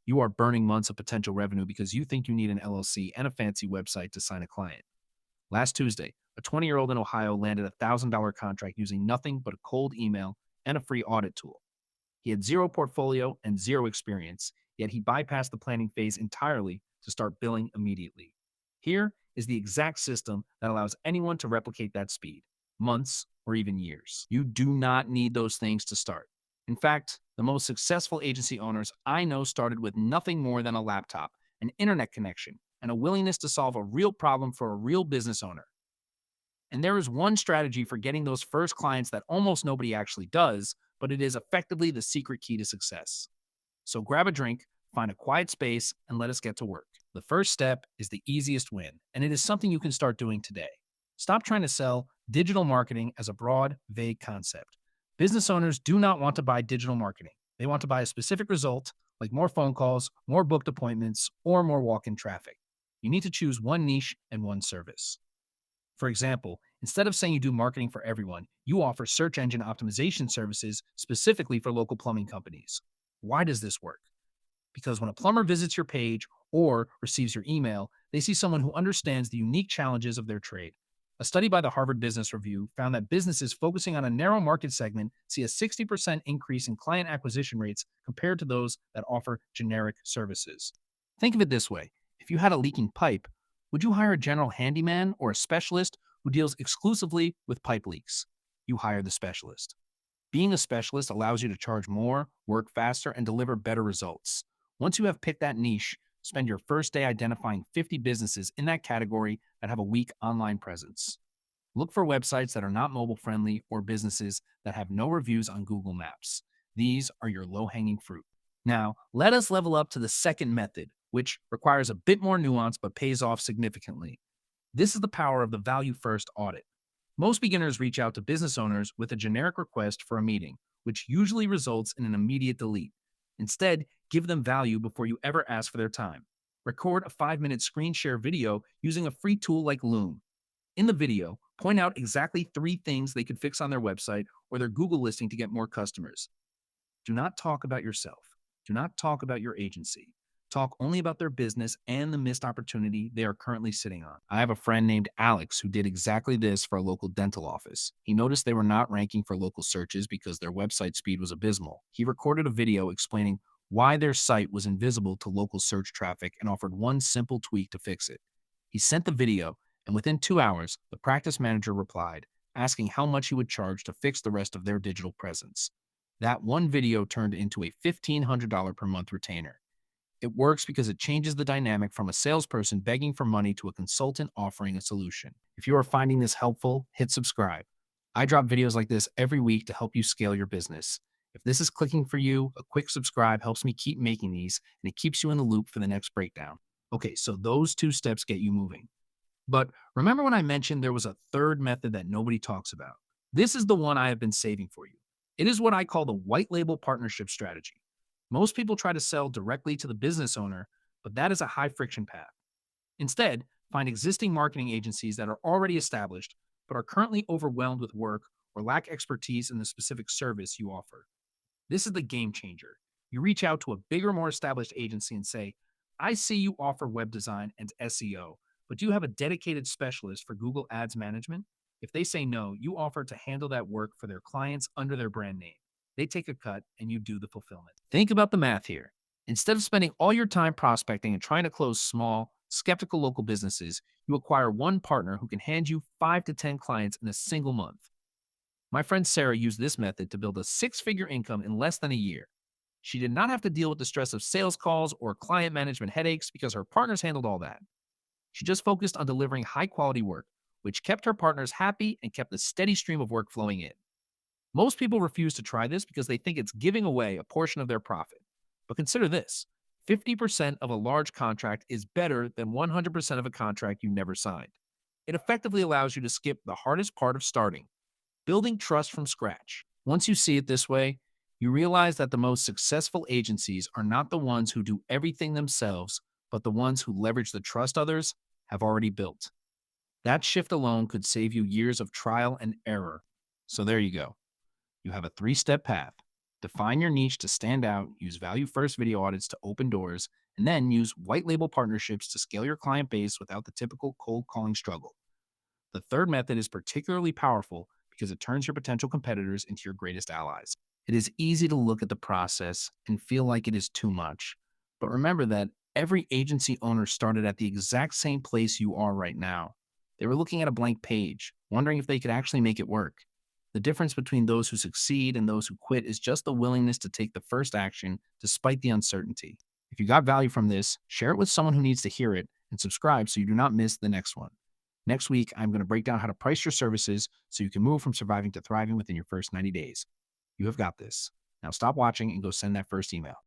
You are burning months of potential revenue because you think you need an LLC and a fancy website to sign a client. Last Tuesday, a 20-year-old in Ohio landed a $1,000 contract using nothing but a cold email and a free audit tool. He had zero portfolio and zero experience, yet he bypassed the planning phase entirely to start billing immediately. Here is the exact system that allows anyone to replicate that speed, months or even years. You do not need those things to start. In fact, the most successful agency owners I know started with nothing more than a laptop, an internet connection, and a willingness to solve a real problem for a real business owner. And there is one strategy for getting those first clients that almost nobody actually does, but it is effectively the secret key to success. So grab a drink, find a quiet space, and let us get to work. The first step is the easiest win, and it is something you can start doing today. Stop trying to sell digital marketing as a broad, vague concept. Business owners do not want to buy digital marketing. They want to buy a specific result, like more phone calls, more booked appointments, or more walk-in traffic. You need to choose one niche and one service. For example, instead of saying you do marketing for everyone, you offer search engine optimization services specifically for local plumbing companies. Why does this work? Because when a plumber visits your page or receives your email, they see someone who understands the unique challenges of their trade. A study by the Harvard Business Review found that businesses focusing on a narrow market segment see a 60% increase in client acquisition rates compared to those that offer generic services. Think of it this way: if you had a leaking pipe, would you hire a general handyman or a specialist who deals exclusively with pipe leaks? You hire the specialist. Being a specialist allows you to charge more, work faster, and deliver better results. Once you have picked that niche, spend your first day identifying 50 businesses in that category that have a weak online presence. Look for websites that are not mobile friendly or businesses that have no reviews on Google Maps. These are your low-hanging fruit. Now, let us level up to the second method, which requires a bit more nuance but pays off significantly. This is the power of the value first audit. Most beginners reach out to business owners with a generic request for a meeting, which usually results in an immediate delete. Instead, give them value before you ever ask for their time. Record a 5-minute screen share video using a free tool like Loom. In the video, point out exactly 3 things they could fix on their website or their Google listing to get more customers. Do not talk about yourself. Do not talk about your agency. Talk only about their business and the missed opportunity they are currently sitting on. I have a friend named Alex who did exactly this for a local dental office. He noticed they were not ranking for local searches because their website speed was abysmal. He recorded a video explaining why their site was invisible to local search traffic and offered one simple tweak to fix it. He sent the video, and within 2 hours, the practice manager replied, asking how much he would charge to fix the rest of their digital presence. That one video turned into a $1,500 per month retainer. It works because it changes the dynamic from a salesperson begging for money to a consultant offering a solution. If you are finding this helpful, hit subscribe. I drop videos like this every week to help you scale your business. If this is clicking for you, a quick subscribe helps me keep making these, and it keeps you in the loop for the next breakdown. Okay, so those 2 steps get you moving. But remember when I mentioned there was a third method that nobody talks about? This is the one I have been saving for you. It is what I call the white label partnership strategy. Most people try to sell directly to the business owner, but that is a high friction path. Instead, find existing marketing agencies that are already established but are currently overwhelmed with work or lack expertise in the specific service you offer. This is the game changer. You reach out to a bigger, more established agency and say, I see you offer web design and SEO, but do you have a dedicated specialist for Google Ads management? If they say no, you offer to handle that work for their clients under their brand name. They take a cut and you do the fulfillment. Think about the math here. Instead of spending all your time prospecting and trying to close small, skeptical local businesses, you acquire one partner who can hand you 5 to 10 clients in a single month. My friend Sarah used this method to build a 6-figure income in less than a year. She did not have to deal with the stress of sales calls or client management headaches because her partners handled all that. She just focused on delivering high-quality work, which kept her partners happy and kept a steady stream of work flowing in. Most people refuse to try this because they think it's giving away a portion of their profit. But consider this: 50% of a large contract is better than 100% of a contract you never signed. It effectively allows you to skip the hardest part of starting, building trust from scratch. Once you see it this way, you realize that the most successful agencies are not the ones who do everything themselves, but the ones who leverage the trust others have already built. That shift alone could save you years of trial and error. So there you go. You have a 3-step path. Define your niche to stand out, use value first video audits to open doors, and then use white label partnerships to scale your client base without the typical cold calling struggle. The third method is particularly powerful because it turns your potential competitors into your greatest allies. It is easy to look at the process and feel like it is too much. But remember that every agency owner started at the exact same place you are right now. They were looking at a blank page, wondering if they could actually make it work. The difference between those who succeed and those who quit is just the willingness to take the first action despite the uncertainty. If you got value from this, share it with someone who needs to hear it and subscribe so you do not miss the next one. Next week, I'm going to break down how to price your services so you can move from surviving to thriving within your first 90 days. You have got this. Now stop watching and go send that first email.